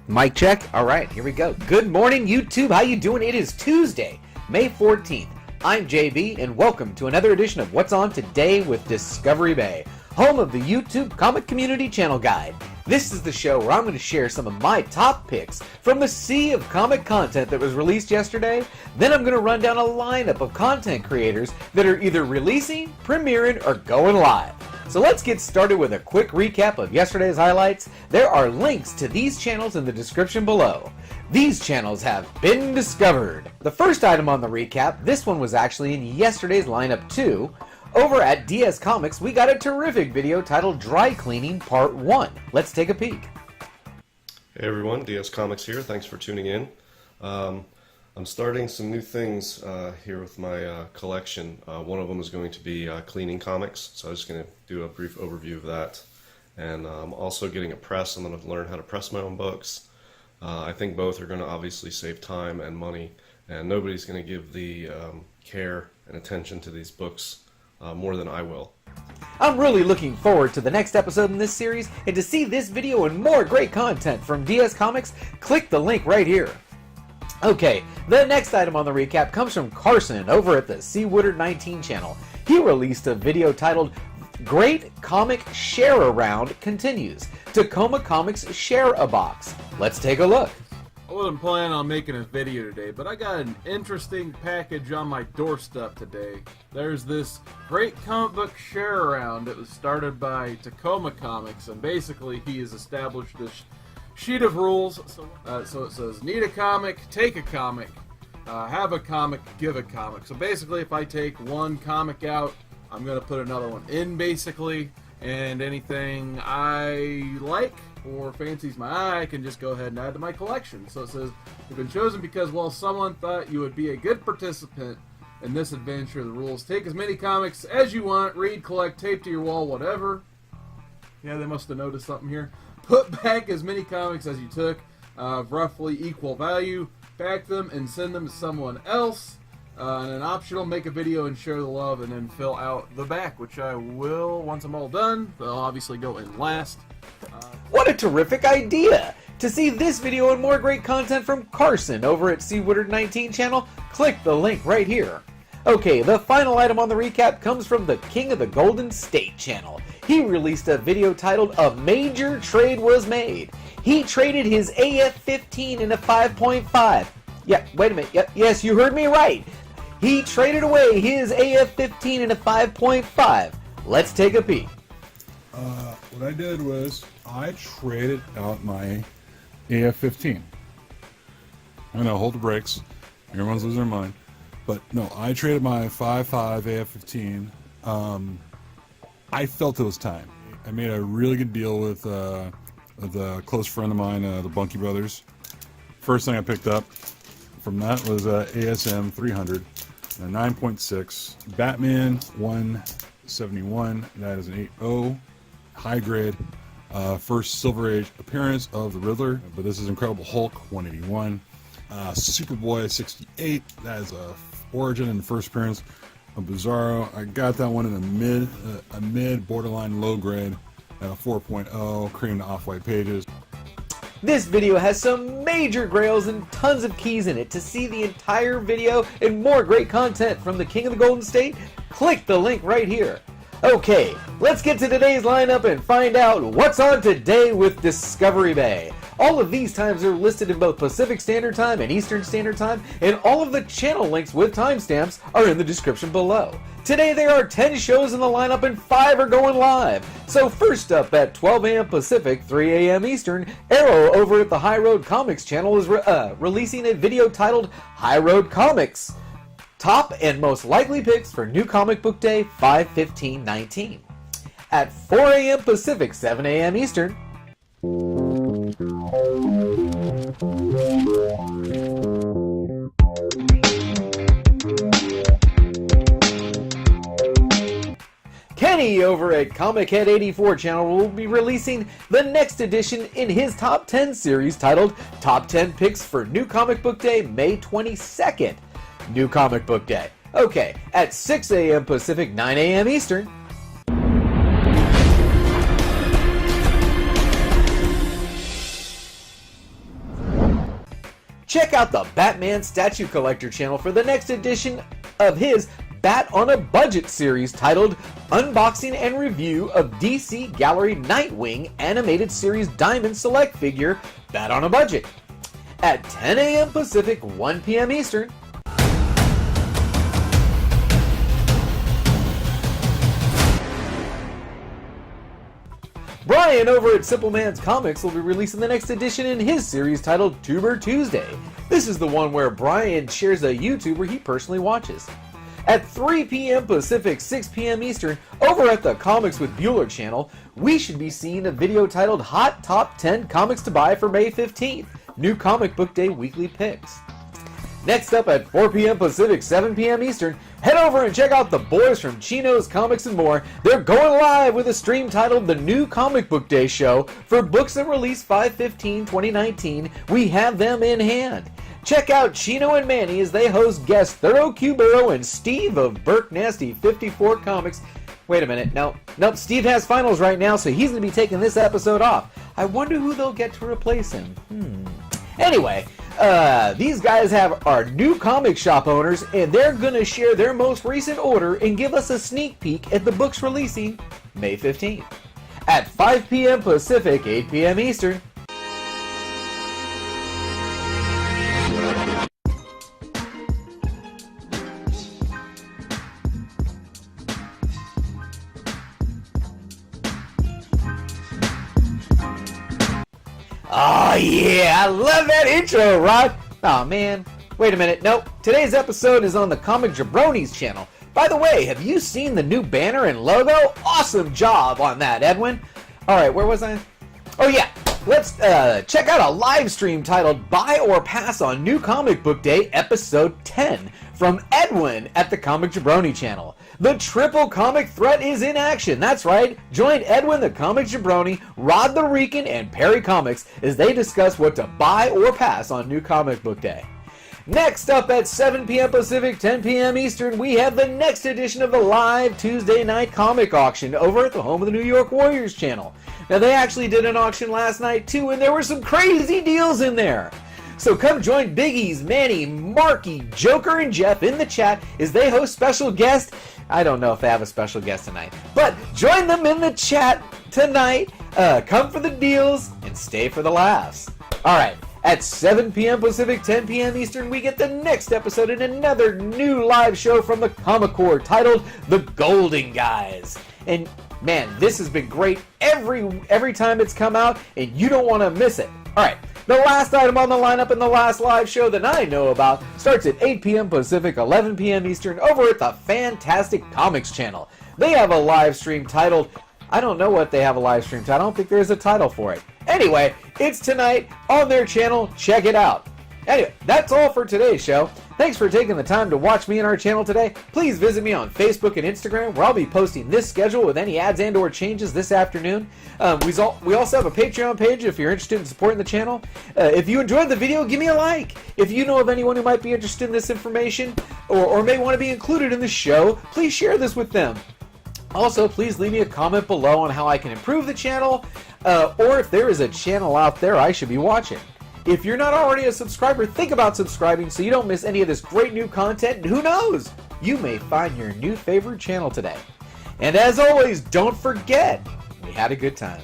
Mic check. All right, here we go. Good morning, YouTube. How you doing? It is Tuesday, May 14th. I'm JB, and welcome to another edition of What's On Today with Discovery Bay, home of the YouTube Comic Community Channel Guide. This is the show where I'm going to share some of my top picks from the sea of comic content that was released yesterday. Then I'm going to run down a lineup of content creators that are either releasing, premiering, or going live. So let's get started with a quick recap of yesterday's highlights. There are links to these channels in the description below. These channels have been discovered. The first item on the recap, this one was actually in yesterday's lineup too. Over at DS Comics, we got a terrific video titled Dry Cleaning Part 1. Let's take a peek. Hey everyone, DS Comics here. Thanks for tuning in. I'm starting some new things here with my collection. One of them is going to be cleaning comics, so I'm just going to do a brief overview of that. And I'm also getting a press. I'm going to learn how to press my own books. I think both are going to obviously save time and money, and nobody's going to give the care and attention to these books more than I will. I'm really looking forward to the next episode in this series, and to see this video and more great content from DS Comics, click the link right here. Okay, the next item on the recap comes from Carson over at the CWoodard19 channel. He released a video titled Great Comic Share Around Continues. Tacoma Comics Share a Box. Let's take a look. I wasn't planning on making a video today, but I got an interesting package on my doorstep today. There's this great comic book share around. It was started by Tacoma Comics, and basically he has established this sheet of rules. So it says, need a comic, take a comic, have a comic, give a comic. So basically if I take one comic out, I'm going to put another one in basically, and anything I like or fancies my eye, I can just go ahead and add to my collection. So it says, you've been chosen because, well, someone thought you would be a good participant in this adventure. The rules: take as many comics as you want, read, collect, tape to your wall, whatever. Yeah, they must have noticed something here. Put back as many comics as you took, of roughly equal value, pack them and send them to someone else. And an optional, make a video and share the love, and then fill out the back, which I will once I'm all done. They'll obviously go in last. What a terrific idea! To see this video and more great content from Carson over at CWoodard19 channel, click the link right here. Okay, the final item on the recap comes from the King of the Golden State channel. He released a video titled A Major Trade Was Made. He traded his AF-15 in a 5.5. Yeah, wait a minute. Yep, yes, you heard me right. He traded away his AF-15 in a 5.5. Let's take a peek. What I did was I traded out my AF-15. I know, hold the brakes. Everyone's losing their mind. But no, I traded my 5.5 AF-15. I felt it was time. I made a really good deal with a close friend of mine, the Bunky Brothers. First thing I picked up from that was ASM 300, a 9.6, Batman 171. That is an 8.0, high grade. First Silver Age appearance of the Riddler, but this is Incredible Hulk 181. Superboy 68. That is a origin and first appearance of Bizarro. I got that one in a mid borderline low grade at a 4.0, cream to off-white pages. This video has some major grails and tons of keys in it. To see the entire video and more great content from the King of the Golden State, click the link right here. Okay, let's get to today's lineup and find out what's on today with Discovery Bay. All of these times are listed in both Pacific Standard Time and Eastern Standard Time, and all of the channel links with timestamps are in the description below. Today there are 10 shows in the lineup and 5 are going live. So first up at 12 a.m. Pacific, 3 a.m. Eastern, Arrow over at the High Road Comics channel is releasing a video titled High Road Comics. Top and most likely picks for New Comic Book Day 5/15/19. At 4 a.m. Pacific, 7 a.m. Eastern, Kenny over at ComicHead 84 channel will be releasing the next edition in his Top 10 series titled Top 10 Picks for New Comic Book Day May 22nd. New Comic Book Day. Okay, at 6 a.m. Pacific, 9 a.m. Eastern. check out the Batman Statue Collector channel for the next edition of his Bat on a Budget series titled Unboxing and Review of DC Gallery Nightwing Animated Series Diamond Select Figure Bat on a Budget at 10 a.m. Pacific, 1 p.m. Eastern. Brian over at Simpleman's Comics will be releasing the next edition in his series titled Tuber Tuesday. This is the one where Brian shares a YouTuber he personally watches. At 3 p.m. Pacific, 6 p.m. Eastern, over at the Comics with Bueller channel, we should be seeing a video titled Hot Top 10 Comics to Buy for May 15th, New Comic Book Day Weekly Picks. Next up at 4 p.m. Pacific, 7 p.m. Eastern, head over and check out the boys from ChinoComics&More. They're going live with a stream titled The New Comic Book Day Show for books that release 5/15/2019. We have them in hand. Check out Chino and Manny as they host guests Thorough Cubero and Steve of Burke Nasty 54 Comics. Wait a minute, nope, Steve has finals right now, so he's going to be taking this episode off. I wonder who they'll get to replace him. Anyway, these guys are new comic shop owners, and they're going to share their most recent order and give us a sneak peek at the books releasing May 15th. At 5 p.m. Pacific, 8 p.m. Eastern. Oh yeah, I love that intro, Rod. Oh man, wait a minute, nope. Today's episode is on the Comic Jabronis channel. By the way, have you seen the new banner and logo? Awesome job on that, Edwin. Alright, where was I? Oh yeah, let's check out a live stream titled Buy or Pass on New Comic Book Day, Episode 10, from Edwin at the Comic Jabroni channel. The triple comic threat is in action. That's right. Join Edwin the Comic Jabroni, Rod the Rican, and Perry Comics as they discuss what to buy or pass on New Comic Book Day. Next up at 7 p.m. Pacific, 10 p.m. Eastern, we have the next edition of the live Tuesday night comic auction over at the home of the NYWARRIORS channel. Now, they actually did an auction last night too, and there were some crazy deals in there. So come join Biggie's, Manny, Marky, Joker, and Jeff in the chat as they host special guest. I don't know if they have a special guest tonight, but join them in the chat tonight. Come for the deals and stay for the laughs. All right, at 7 p.m. Pacific, 10 p.m. Eastern, we get the next episode in another new live show from the Comic Corps titled The Golden Guys. And man, this has been great every time it's come out, and you don't want to miss it. All right. The last item on the lineup in the last live show that I know about starts at 8 p.m. Pacific, 11 p.m. Eastern over at the Fantastic Comics channel. They have a live stream titled, I don't know what they have a live stream titled. I don't think there's a title for it. Anyway, it's tonight on their channel. Check it out. Anyway, that's all for today's show. Thanks for taking the time to watch me and our channel today. Please visit me on Facebook and Instagram, where I'll be posting this schedule with any ads and or changes this afternoon. We also have a Patreon page if you're interested in supporting the channel. If you enjoyed the video, give me a like. If you know of anyone who might be interested in this information or may want to be included in the show, please share this with them. Also, please leave me a comment below on how I can improve the channel, or if there is a channel out there I should be watching. If you're not already a subscriber, think about subscribing so you don't miss any of this great new content, and who knows, you may find your new favorite channel today. And as always, don't forget, we had a good time.